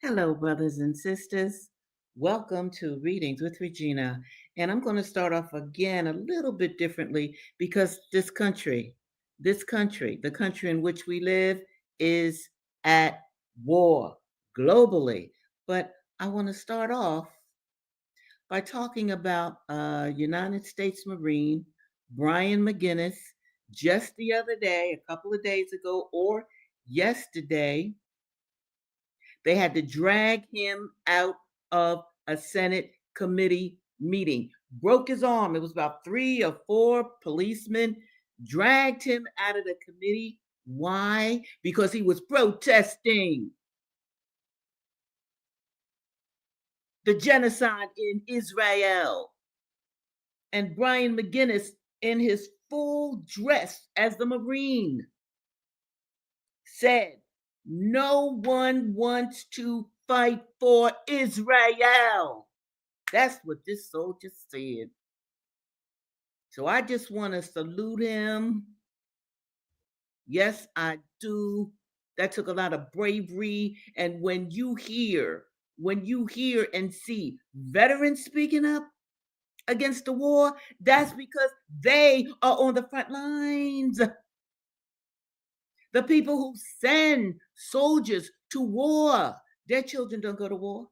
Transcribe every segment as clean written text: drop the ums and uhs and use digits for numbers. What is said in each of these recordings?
Hello, brothers and sisters. Welcome to Readings with Regina. And I'm going to start off again a little bit differently because the country in which we live, is at war globally. But I want to start off by talking about United States Marine Brian McGinnis just the other day, a couple of days ago, or yesterday. They had to drag him out of a Senate committee meeting. Broke his arm. It was about 3 or 4 policemen dragged him out of the committee. Why? Because he was protesting the genocide in Israel. And Brian McGinnis, in his full dress as the Marine, said, "No one wants to fight for Israel." That's what this soldier said. So I just want to salute him. Yes, I do. That took a lot of bravery. And when you hear and see veterans speaking up against the war, that's because they are on the front lines. The people who send soldiers to war, their children don't go to war.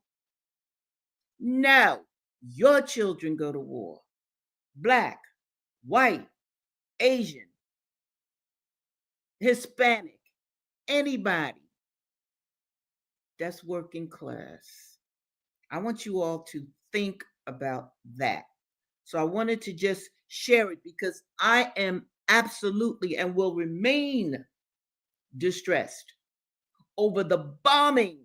No, your children go to war. Black, white, Asian, Hispanic, anybody that's working class. I want you all to think about that. So I wanted to just share it because I am absolutely and will remain distressed over the bombing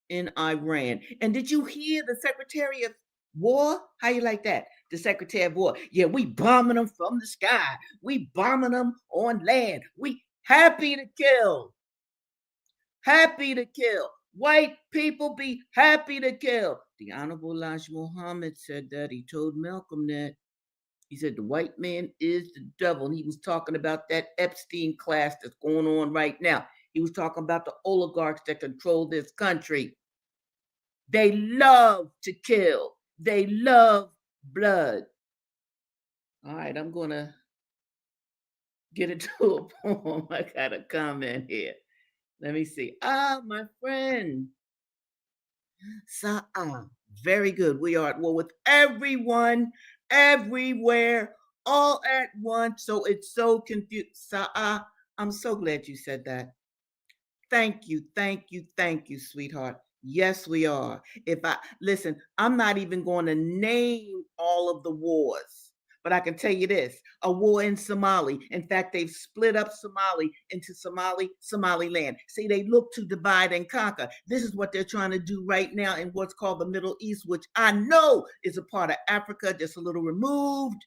in Iran. And did you hear the Secretary of War? How you like that? The Secretary of War. Yeah, we bombing them from the sky. We bombing them on land. We happy to kill. Happy to kill. White people be happy to kill. The Honorable Elijah Muhammad said that. He told Malcolm that. He said the white man is the devil. And he was talking about that Epstein class that's going on right now. He was talking about the oligarchs that control this country. They love to kill. They love blood. All right, I'm going to get into a poem. I got a comment here. Let me see. My friend. Sa'a. Very good. We are at war with everyone, everywhere, all at once. So it's so confused. Sa'a, I'm so glad you said that. Thank you, thank you, thank you, sweetheart. Yes, we are. If I listen, I'm not even going to name all of the wars, but I can tell you this: a war in Somali. In fact, they've split up Somali into Somaliland. See, they look to divide and conquer. This is what they're trying to do right now in what's called the Middle East, which I know is a part of Africa, just a little removed.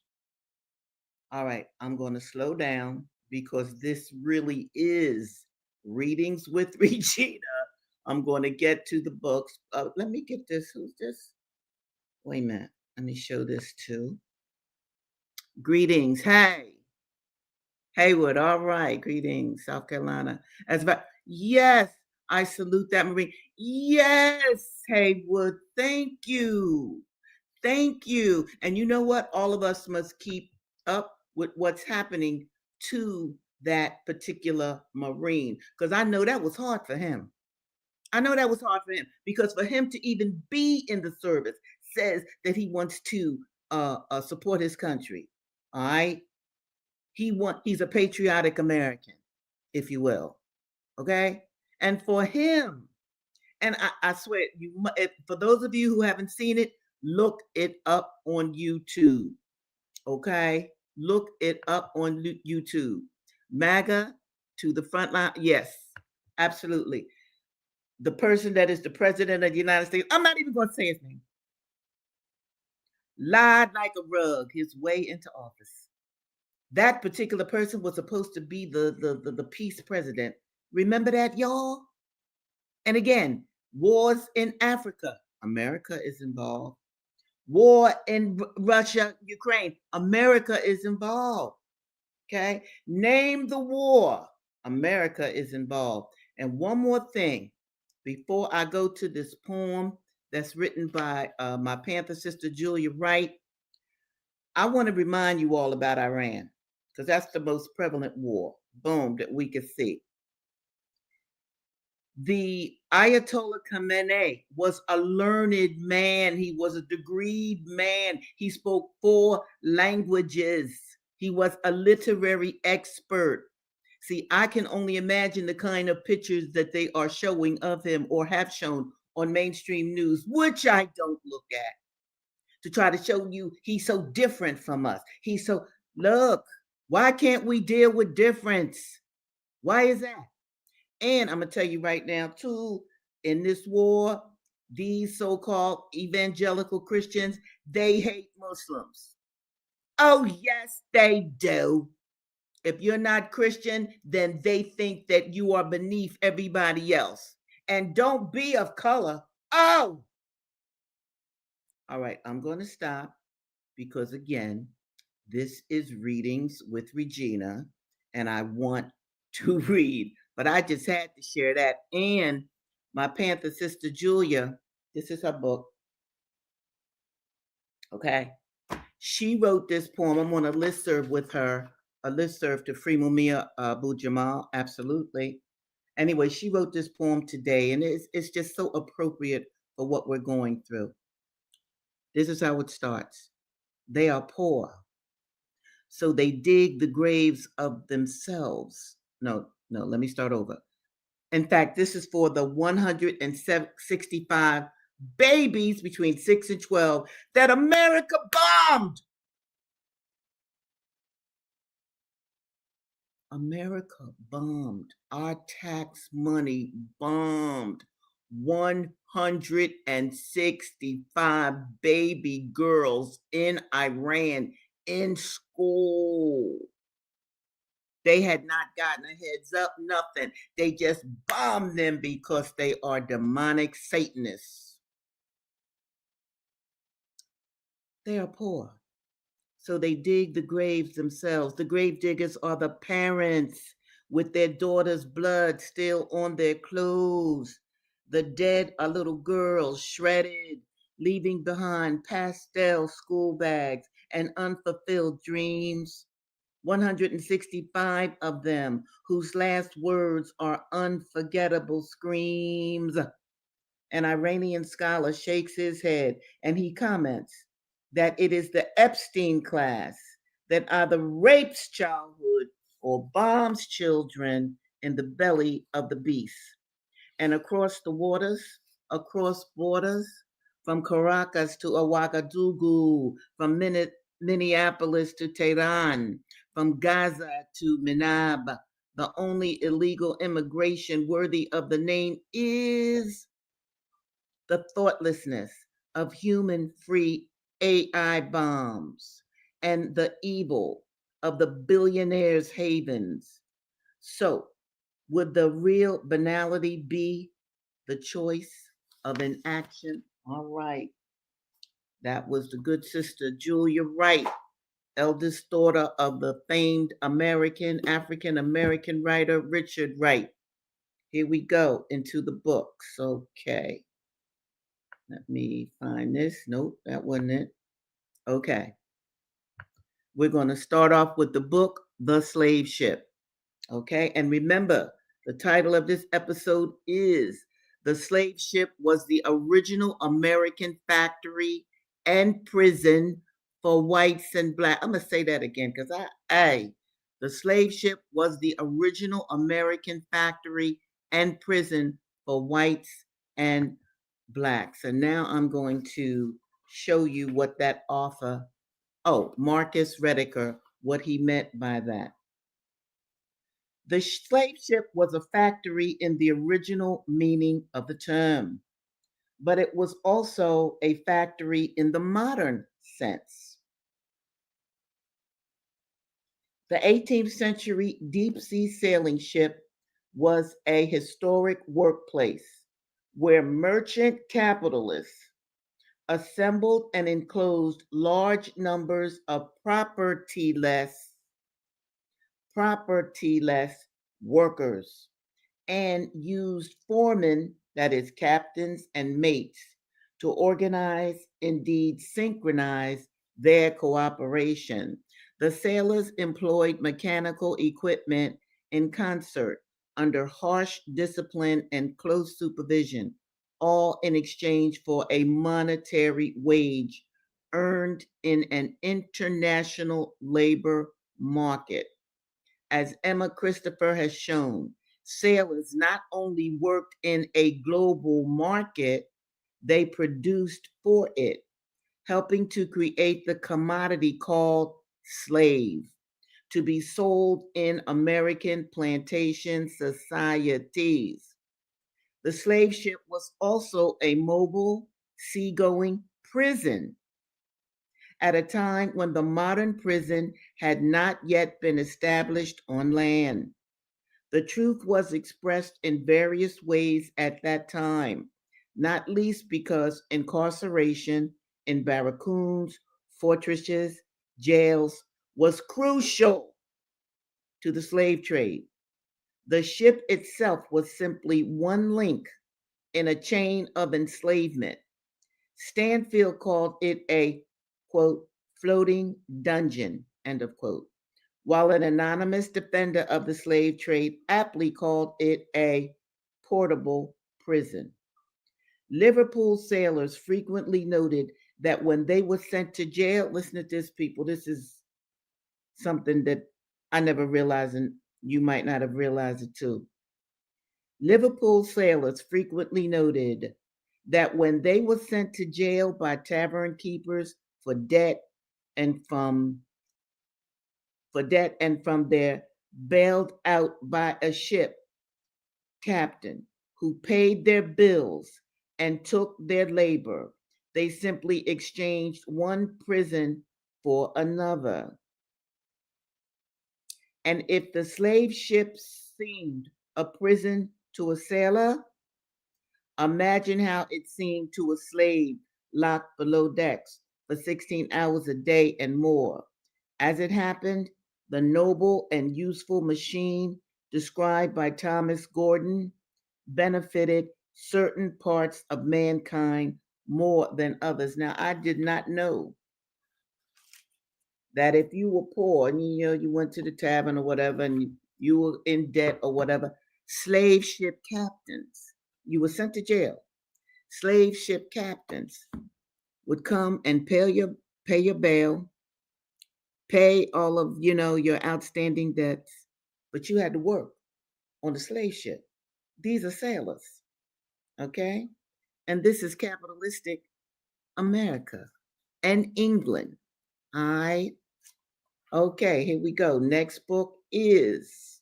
All right, I'm going to slow down because this really is Readings with Regina. I'm going to get to the books. Let me get this. Who's this? Wait a minute. Let me show this too. Greetings. Hey. Haywood. All right. Greetings, South Carolina. As about, yes, I salute that Marine. Yes, Haywood. Thank you. Thank you. And you know what? All of us must keep up with what's happening to that particular Marine because I know that was hard for him. I know that was hard for him because for him to even be in the service says that he wants to support his country. All right, he's a patriotic American, if you will. Okay, and for him, and I swear, for those of you who haven't seen it, look it up on YouTube. Okay, look it up on YouTube. MAGA to the front line. Yes, absolutely. The person that is the president of the United States, I'm not even going to say his name, lied like a rug his way into office. That particular person was supposed to be the peace president. Remember that, y'all? And again, wars in Africa, America is involved. War in Russia, Ukraine, America is involved. Okay? Name the war, America is involved. And one more thing, Before I go to this poem that's written by my Panther sister, Julia Wright, I want to remind you all about Iran because that's the most prevalent war, boom, that we could see. The Ayatollah Khamenei was a learned man. He was a degreed man. He spoke 4 languages. He was a literary expert. See, I can only imagine the kind of pictures that they are showing of him or have shown on mainstream news, which I don't look at, to try to show you he's so different from us. He's so, look, why can't we deal with difference? Why is that? And I'm going to tell you right now, too, in this war, these so called evangelical Christians, they hate Muslims. Oh, yes, they do. If you're not Christian, then they think that you are beneath everybody else. And don't be of color. Oh, all right, I'm going to stop because, again, this is Readings with Regina, and I want to read, but I just had to share that. And my Panther sister, Julia, this is her book, okay? She wrote this poem. I'm on a listserv with her, a listserv to Free Mumia Abu Jamal, absolutely. Anyway, she wrote this poem today, and it's just so appropriate for what we're going through. This is how it starts. They are poor, so they dig the graves of themselves. No, let me start over. In fact, this is for the 165 babies between 6 and 12 that America bombed. America bombed. Our tax money bombed 165 baby girls in Iran in school. They had not gotten a heads up, nothing. They just bombed them because they are demonic Satanists. They are poor. So they dig the graves themselves. The grave diggers are the parents with their daughter's blood still on their clothes. The dead are little girls, shredded, leaving behind pastel school bags and unfulfilled dreams. 165 of them whose last words are unforgettable screams. An Iranian scholar shakes his head and he comments that it is the Epstein class that either rapes childhood or bombs children in the belly of the beast. And across borders, from Caracas to Ouagadougou, from Minneapolis to Tehran, from Gaza to Minab, the only illegal immigration worthy of the name is the thoughtlessness of human free AI bombs and the evil of the billionaires' havens. So, would the real banality be the choice of inaction? All right. That was the good sister Julia Wright, eldest daughter of the famed African American writer Richard Wright. Here we go into the books. Okay. Let me find this. Nope, that wasn't it. Okay. We're going to start off with the book, The Slave Ship. Okay. And remember, the title of this episode is The Slave Ship Was the Original American Factory and Prison for Whites and Blacks. I'm going to say that again because the slave ship was the original American factory and prison for whites and blacks. And now I'm going to show you what that author, Marcus Rediker, what he meant by that. The slave ship was a factory in the original meaning of the term, but it was also a factory in the modern sense. The 18th century deep sea sailing ship was a historic workplace where merchant capitalists assembled and enclosed large numbers of propertyless workers and used foremen that is, captains and mates, to organize, indeed synchronize, their cooperation. The sailors employed mechanical equipment in concert under harsh discipline and close supervision, all in exchange for a monetary wage earned in an international labor market. As Emma Christopher has shown, sailors not only worked in a global market, they produced for it, helping to create the commodity called slave, to be sold in American plantation societies. The slave ship was also a mobile, seagoing prison at a time when the modern prison had not yet been established on land. The truth was expressed in various ways at that time, not least because incarceration in barracoons, fortresses, jails was crucial to the slave trade. The ship itself was simply one link in a chain of enslavement. Stanfield called it a, quote, floating dungeon, end of quote, while an anonymous defender of the slave trade aptly called it a portable prison. Liverpool sailors frequently noted that when they were sent to jail, listen to this, people, this is something that I never realized, and you might not have realized it too. Liverpool sailors frequently noted that when they were sent to jail by tavern keepers for debt and from their bailed out by a ship captain who paid their bills and took their labor, they simply exchanged one prison for another. And if the slave ship seemed a prison to a sailor, imagine how it seemed to a slave locked below decks for 16 hours a day and more. As it happened, the noble and useful machine described by Thomas Gordon benefited certain parts of mankind more than others. Now, I did not know that if you were poor and you went to the tavern or whatever and you were in debt or whatever, slave ship captains, you were sent to jail. Slave ship captains would come and pay your bail, pay all of your outstanding debts, but you had to work on the slave ship. These are sailors, okay? And this is capitalistic America and England. All right. Okay, here we go. Next book is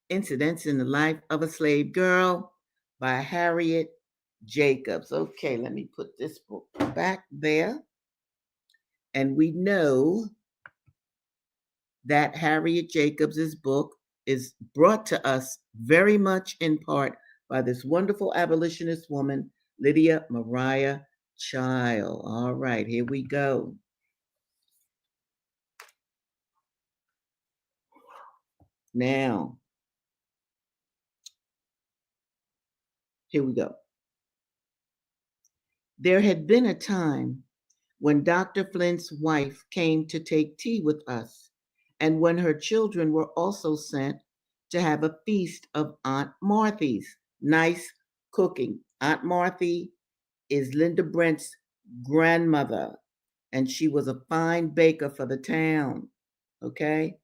Incidents in the Life of a Slave Girl by Harriet Jacobs. Okay, let me put this book back there. And we know that Harriet Jacobs's book is brought to us very much in part by this wonderful abolitionist woman, Lydia Mariah Child. All right, here we go. Now, here we go. There had been a time when Dr. Flint's wife came to take tea with us, and when her children were also sent to have a feast of Aunt Marthy's nice cooking. Aunt Marthy is Linda Brent's grandmother, and she was a fine baker for the town. Okay.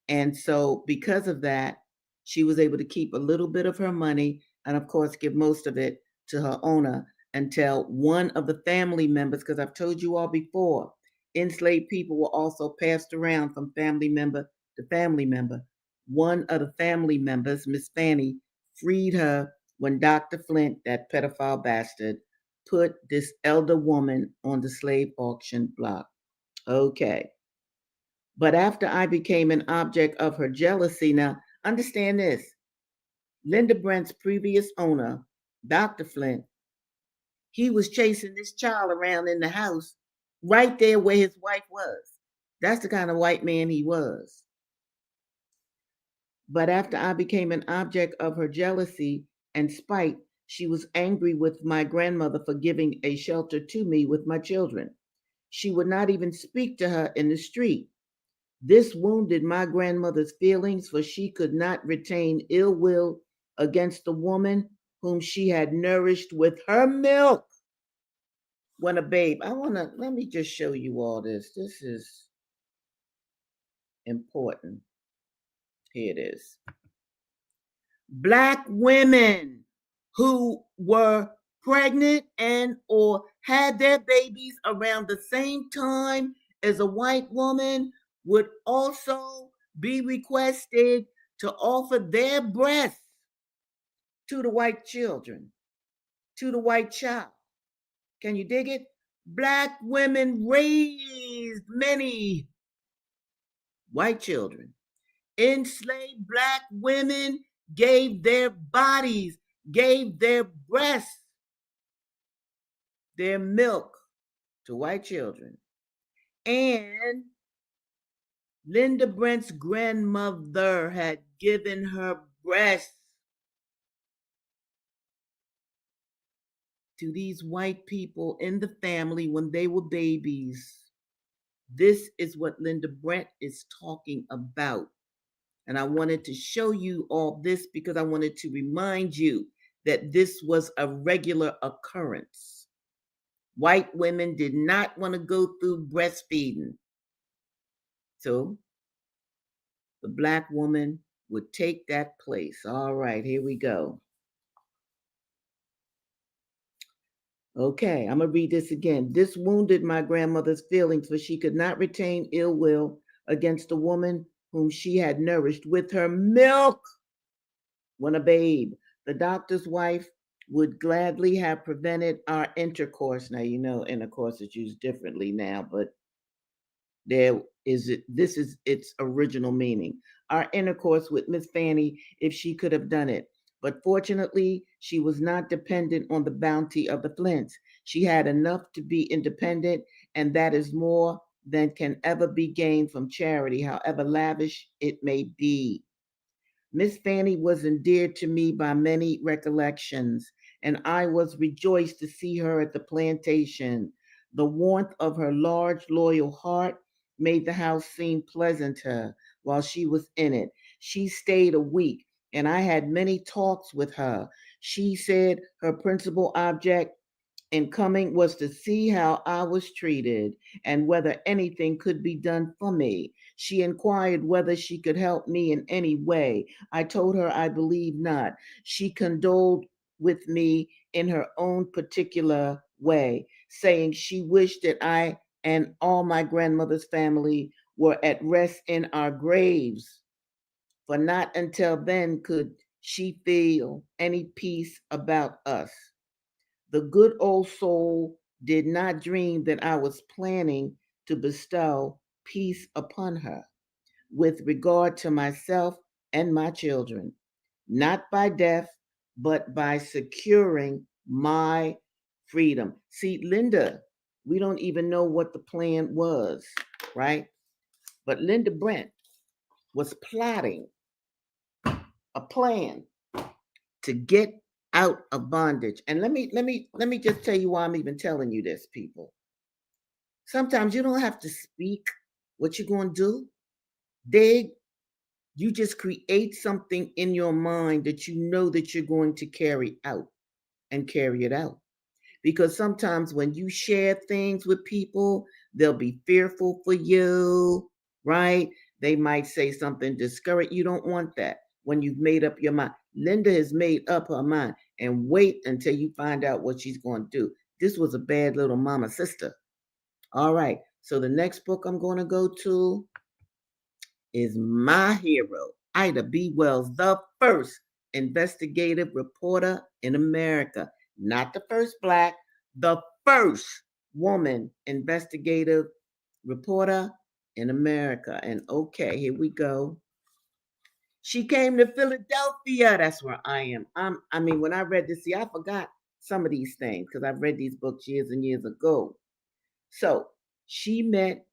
And so, because of that, she was able to keep a little bit of her money and, of course, give most of it to her owner until one of the family members, because I've told you all before, enslaved people were also passed around from family member to family member. One of the family members, Miss Fanny, freed her when Dr. Flint, that pedophile bastard, put this elder woman on the slave auction block. Okay. But after I became an object of her jealousy, now understand this, Linda Brent's previous owner, Dr. Flint, he was chasing this child around in the house right there where his wife was. That's the kind of white man he was. But after I became an object of her jealousy, and spite, she was angry with my grandmother for giving a shelter to me with my children. She would not even speak to her in the street. This wounded my grandmother's feelings, for she could not retain ill will against the woman whom she had nourished with her milk when a babe. Let me just show you all this. This is important. Here it is. Black women who were pregnant and or had their babies around the same time as a white woman would also be requested to offer their breasts to the white children, to the white child. Can you dig it? Black women raised many white children. Enslaved black women gave their bodies, gave their breasts, their milk to white children. And Linda Brent's grandmother had given her breasts to these white people in the family when they were babies. This is what Linda Brent is talking about. And I wanted to show you all this because I wanted to remind you that this was a regular occurrence. White women did not want to go through breastfeeding. So the black woman would take that place. All right, here we go. Okay, I'm going to read this again. This wounded my grandmother's feelings, for she could not retain ill will against the woman whom she had nourished with her milk when a babe. The doctor's wife would gladly have prevented our intercourse. Now, you know, intercourse is used differently now, but this is its original meaning. Our intercourse with Miss Fanny, if she could have done it. But fortunately, she was not dependent on the bounty of the Flints. She had enough to be independent, and that is more than can ever be gained from charity, however lavish it may be. Miss Fanny was endeared to me by many recollections, and I was rejoiced to see her at the plantation. The warmth of her large, loyal heart made the house seem pleasanter while she was in it. She stayed a week, and I had many talks with her. She said her principal object in coming was to see how I was treated and whether anything could be done for me. She inquired whether she could help me in any way. I told her I believe not. She condoled with me in her own particular way, saying she wished that I and all my grandmother's family were at rest in our graves, for not until then could she feel any peace about us. The good old soul did not dream that I was planning to bestow peace upon her with regard to myself and my children, not by death, but by securing my freedom. See, Linda, we don't even know what the plan was, right? But Linda Brent was plotting a plan to get out of bondage. And let me just tell you why I'm even telling you this, people. Sometimes you don't have to speak what you're going to do. Dig. You just create something in your mind that you know that you're going to carry out and carry it out. Because sometimes when you share things with people, they'll be fearful for you, right? They might say something discouraging. You don't want that when you've made up your mind. Linda has made up her mind, and wait until you find out what she's going to do. This was a bad little mama sister. All right. So the next book I'm going to go to is my hero, Ida B. Wells, the first investigative reporter in America. Not the first black, the first woman investigative reporter in America. And okay, here we go. She came to Philadelphia. That's where I am. I mean, when I read this, see, I forgot some of these things because I've read these books years and years ago. So she met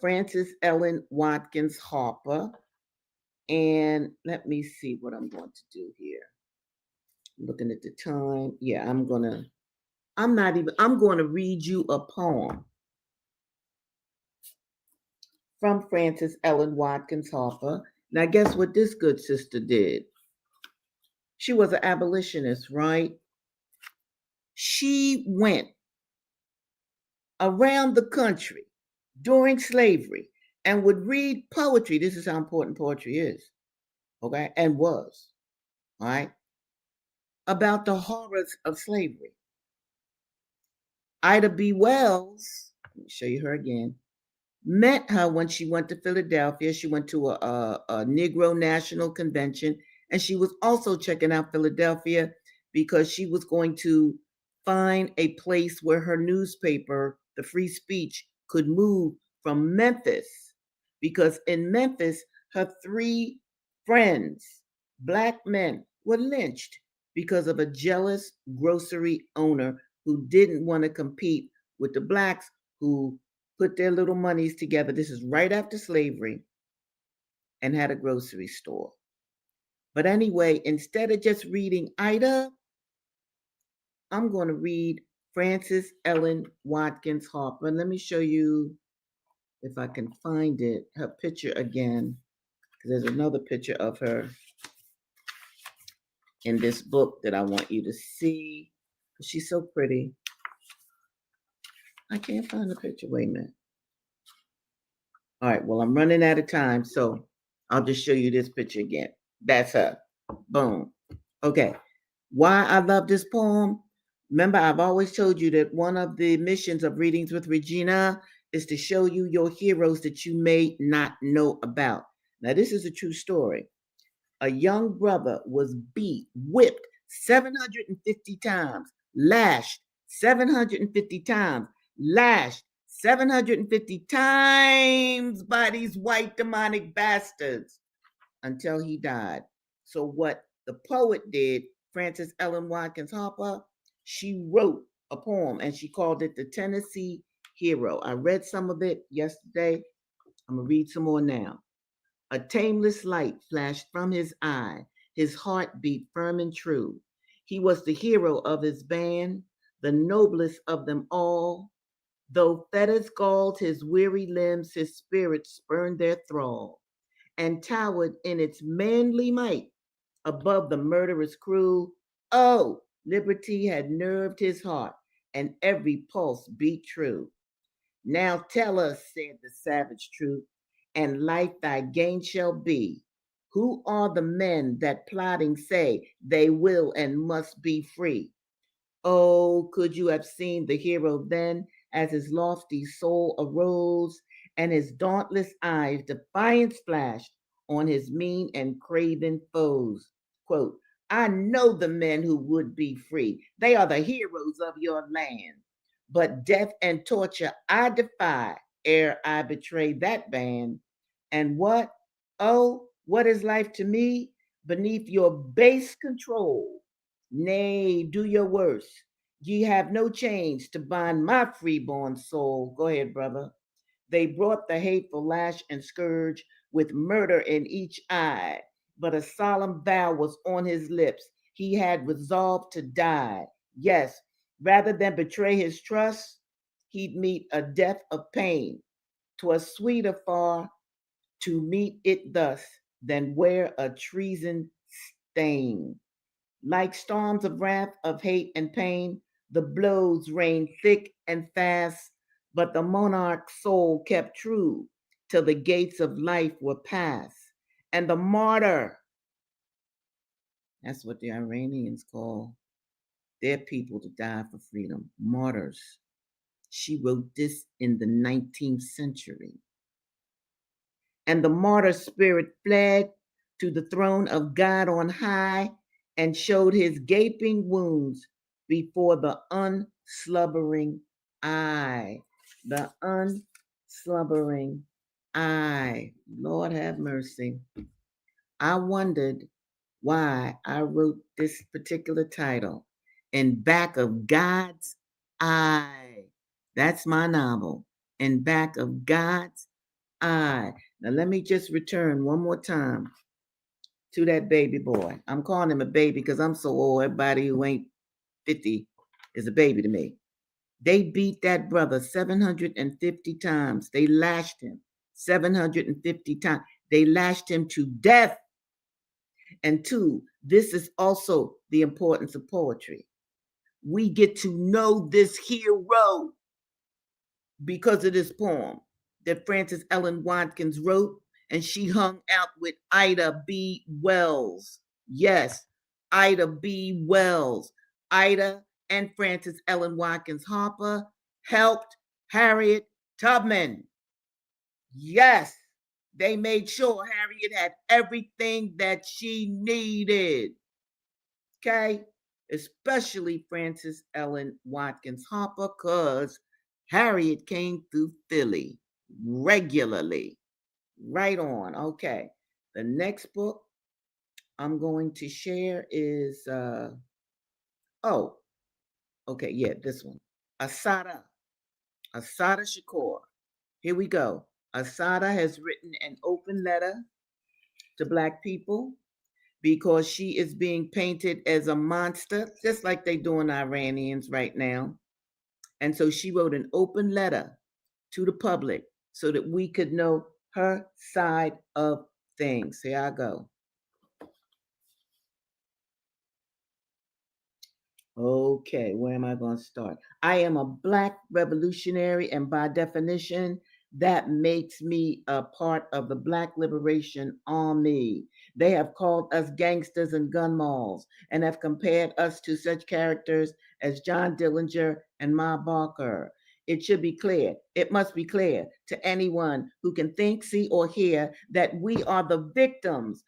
Frances Ellen Watkins Harper. And let me see what I'm going to do here. Looking at the time. Yeah, I'm going to read you a poem from Frances Ellen Watkins Harper. Now, guess what this good sister did? She was an abolitionist, right? She went around the country during slavery and would read poetry. This is how important poetry is, okay? And was, all right? About the horrors of slavery. Ida B. Wells, let me show you her again, met her when she went to Philadelphia. She went to a Negro National Convention, and she was also checking out Philadelphia because she was going to find a place where her newspaper, the Free Speech, could move from Memphis. Because in Memphis, her three friends, black men, were lynched because of a jealous grocery owner who didn't want to compete with the blacks who put their little monies together. This is right after slavery, and had a grocery store. But anyway, instead of just reading Ida, I'm going to read Frances Ellen Watkins Harper. Let me show you, if I can find it, her picture again, because there's another picture of her in this book that I want you to see. She's so pretty. I can't find the picture. Wait a minute. All right, well, I'm running out of time, so I'll just show you this picture again. That's her. Boom. Okay. Why I love this poem? Remember, I've always told you that one of the missions of Readings with Regina is to show you your heroes that you may not know about. Now, this is a true story. A young brother was beat, whipped 750 times, lashed 750 times, lashed 750 times by these white demonic bastards until he died. So, what the poet did, Frances Ellen Watkins Harper, she wrote a poem and she called it The Tennessee Hero. I read some of it yesterday. I'm going to read some more now. A tameless light flashed from his eye, his heart beat firm and true. He was the hero of his band, the noblest of them all. Though fetters galled his weary limbs, his spirit spurned their thrall, and towered in its manly might above the murderous crew. Oh, liberty had nerved his heart, and every pulse beat true. Now tell us, said the savage truth, and life thy gain shall be. Who are the men that plotting say they will and must be free? Oh, could you have seen the hero then as his lofty soul arose and his dauntless eyes defiance flashed on his mean and craven foes? Quote, I know the men who would be free. They are the heroes of your land. But death and torture I defy ere I betray that band. And what? Oh, what is life to me beneath your base control? Nay, do your worst. Ye have no chains to bind my freeborn soul. Go ahead, brother. They brought the hateful lash and scourge with murder in each eye, but a solemn vow was on his lips. He had resolved to die. Yes, rather than betray his trust, he'd meet a death of pain. 'Twas sweeter far to meet it thus than wear a treason stain. Like storms of wrath, of hate and pain, the blows rained thick and fast, but the monarch's soul kept true till the gates of life were passed. And the martyr, that's what the Iranians call their people to die for freedom, martyrs. She wrote this in the 19th century. And the martyr spirit fled to the throne of God on high and showed his gaping wounds before the unslumbering eye. The unslumbering eye. Lord have mercy. I wondered why I wrote this particular title, In Back of God's Eye. That's my novel, In Back of God's eye. Now, let me just return one more time to that baby boy. I'm calling him a baby because I'm so old. Everybody who ain't 50 is a baby to me. They beat that brother 750 times. They lashed him 750 times. They lashed him to death. And two, this is also the importance of poetry. We get to know this hero because of this poem that Frances Ellen Watkins wrote, and she hung out with Ida B. Wells. Yes, Ida B. Wells. Ida and Frances Ellen Watkins Harper helped Harriet Tubman. Yes, they made sure Harriet had everything that she needed. Okay, especially Frances Ellen Watkins Harper, because Harriet came through Philly regularly. Right on. Okay. The next book I'm going to share is oh, okay, yeah, this one. Asada. Asada Shakur. Here we go. Asada has written an open letter to Black people because she is being painted as a monster, just like they doing Iranians right now. And so she wrote an open letter to the public so that we could know her side of things. Here I go. Okay, where am I going to start? I am a Black revolutionary, and by definition, that makes me a part of the Black Liberation Army. They have called us gangsters and gun malls and have compared us to such characters as John Dillinger and Ma Barker. It should be clear, it must be clear to anyone who can think, see, or hear that we are the victims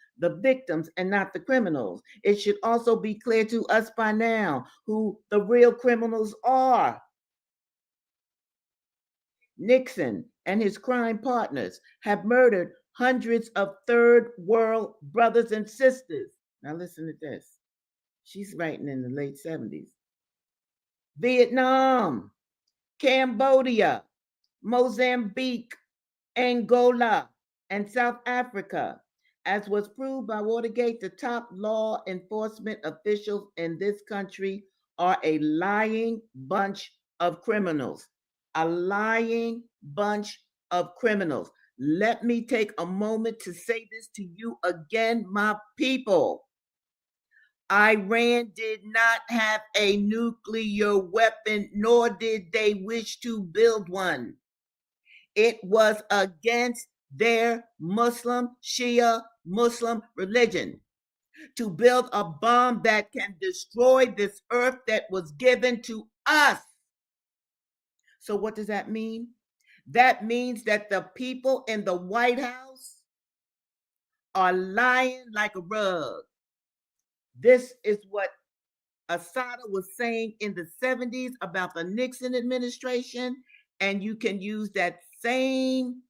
and not the criminals. It should also be clear to us by now who the real criminals are. Nixon and his crime partners have murdered hundreds of third world brothers and sisters. Now, listen to this. She's writing in the late 70s. Vietnam, Cambodia, Mozambique, Angola, and South Africa. As was proved by Watergate, the top law enforcement officials in this country are a lying bunch of criminals. A lying bunch of criminals. Let me take a moment to say this to you again, my people. Iran did not have a nuclear weapon, nor did they wish to build one. It was against their Muslim, Shia Muslim religion to build a bomb that can destroy this earth that was given to us. So, what does that mean? That means that the people in the White House are lying like a rug. This is what Asada was saying in the 70s about the Nixon administration, and you can use that same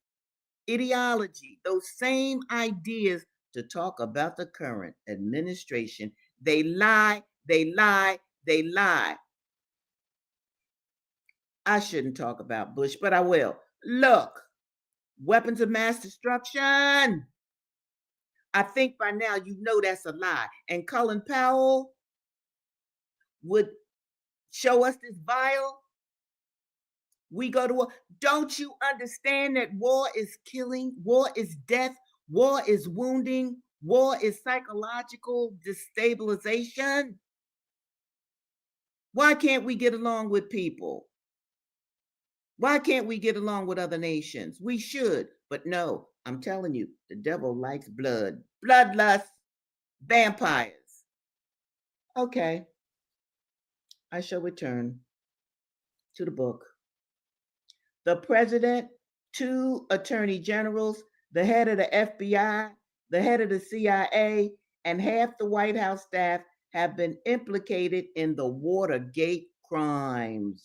ideology, those same ideas to talk about the current administration. They lie, they lie, they lie. I shouldn't talk about Bush, but I will. Look, weapons of mass destruction. I think by now you know that's a lie. And Colin Powell would show us this vial. We go to war. Don't you understand that war is killing? War is death. War is wounding. War is psychological destabilization. Why can't we get along with people? Why can't we get along with other nations? We should, but no, I'm telling you, the devil likes blood, bloodlust, vampires. Okay, I shall return to the book. The president, two attorney generals, the head of the FBI, the head of the CIA, and half the White House staff have been implicated in the Watergate crimes.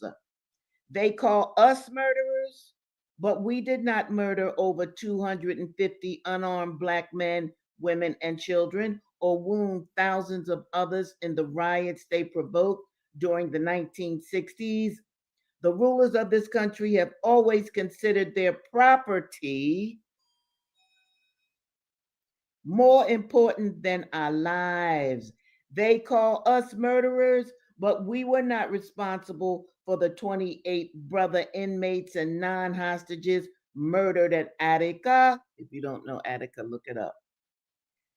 They call us murderers, but we did not murder over 250 unarmed Black men, women, and children, or wound thousands of others in the riots they provoked during the 1960s. The rulers of this country have always considered their property more important than our lives. They call us murderers, but we were not responsible for the 28 brother inmates and 9 hostages murdered at Attica. If you don't know Attica, look it up.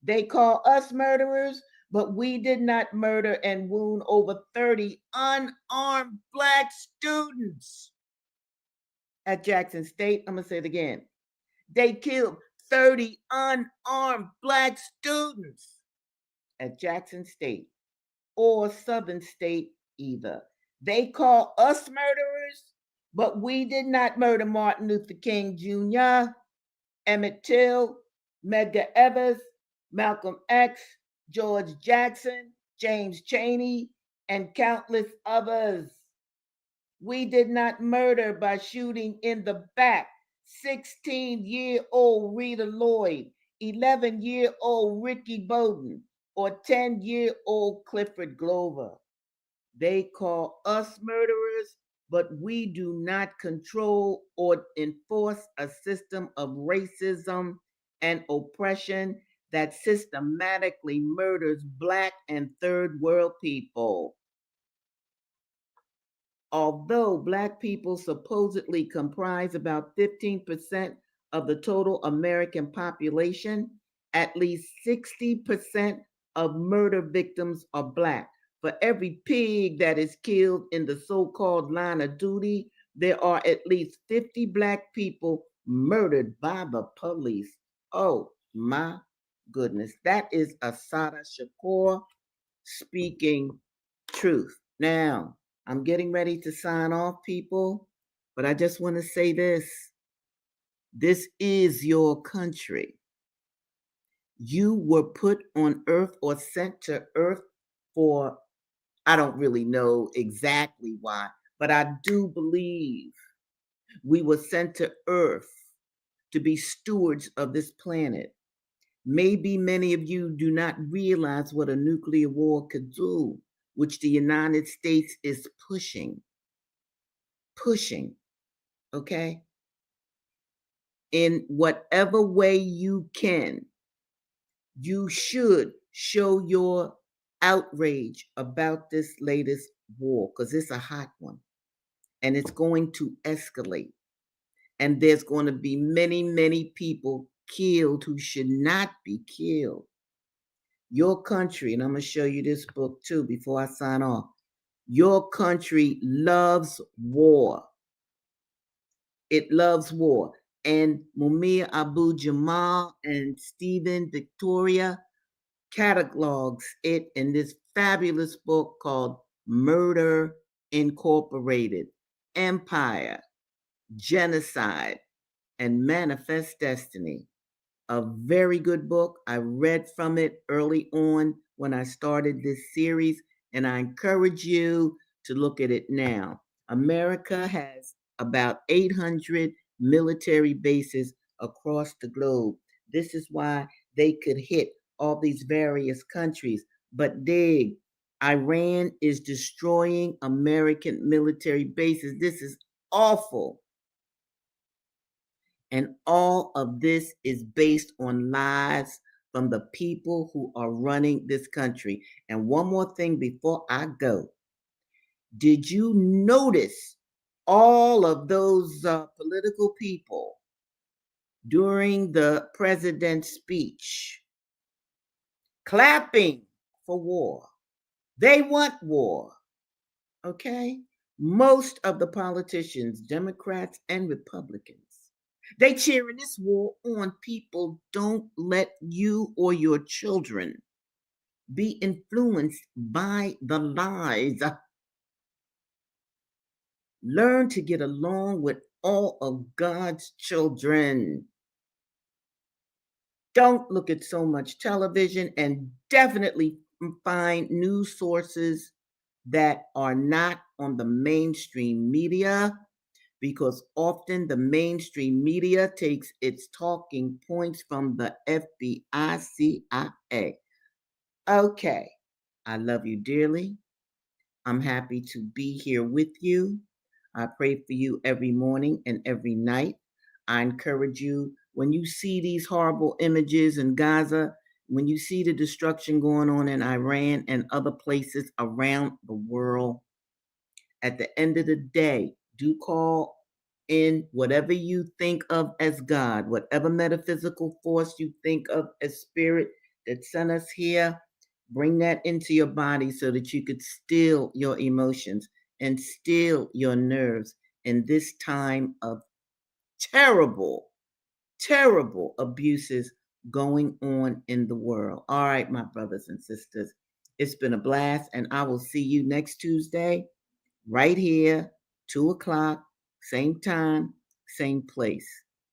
They call us murderers, but we did not murder and wound over 30 unarmed Black students at Jackson State. I'm going to say it again. They killed 30 unarmed Black students at Jackson State or Southern State either. They call us murderers, but we did not murder Martin Luther King Jr., Emmett Till, Medgar Evers, Malcolm X, George Jackson, James Chaney, and countless others. We did not murder by shooting in the back 16-year-old Rita Lloyd, 11-year-old Ricky Bowden, or 10-year-old Clifford Glover. They call us murderers, but we do not control or enforce a system of racism and oppression that systematically murders Black and third world people. Although Black people supposedly comprise about 15% of the total American population, at least 60% of murder victims are Black. For every pig that is killed in the so-called line of duty, there are at least 50 Black people murdered by the police. Oh my goodness. That is Assata Shakur speaking truth. Now, I'm getting ready to sign off, people, but I just want to say this. This is your country. You were put on earth or sent to earth for, I don't really know exactly why, but I do believe we were sent to earth to be stewards of this planet. Maybe many of you do not realize what a nuclear war could do, which the United States is pushing, okay? In whatever way you can, you should show your outrage about this latest war, because it's a hot one and it's going to escalate. And there's going to be many, many people killed who should not be killed. Your country, and I'm going to show you this book too before I sign off. Your country loves war. It loves war. And Mumia Abu Jamal and Stephen Victoria catalogs it in this fabulous book called Murder Incorporated, Empire, Genocide, and Manifest Destiny. A very good book. I read from it early on when I started this series, and I encourage you to look at it now. America has about 800 military bases across the globe. This is why they could hit all these various countries. But dig, Iran is destroying American military bases. This is awful. And all of this is based on lies from the people who are running this country. And one more thing before I go. Did you notice all of those political people during the president's speech clapping for war? They want war, okay? Most of the politicians, Democrats and Republicans, they cheering this war on. People, don't let you or your children be influenced by the lies. Learn to get along with all of God's children. Don't look at so much television, and definitely find news sources that are not on the mainstream media, because often the mainstream media takes its talking points from the FBI, CIA. Okay, I love you dearly. I'm happy to be here with you. I pray for you every morning and every night. I encourage you, when you see these horrible images in Gaza, when you see the destruction going on in Iran and other places around the world, at the end of the day, do call in whatever you think of as God, whatever metaphysical force you think of as spirit that sent us here. Bring that into your body so that you could still your emotions and still your nerves in this time of terrible, terrible abuses going on in the world. All right, my brothers and sisters, it's been a blast, and I will see you next Tuesday right here, 2 o'clock, same time, same place.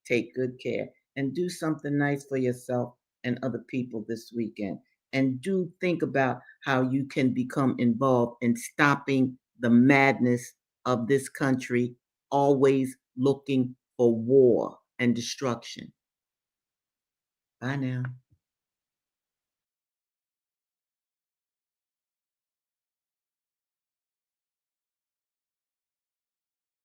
Take good care and do something nice for yourself and other people this weekend. And do think about how you can become involved in stopping the madness of this country, always looking for war and destruction. Bye now.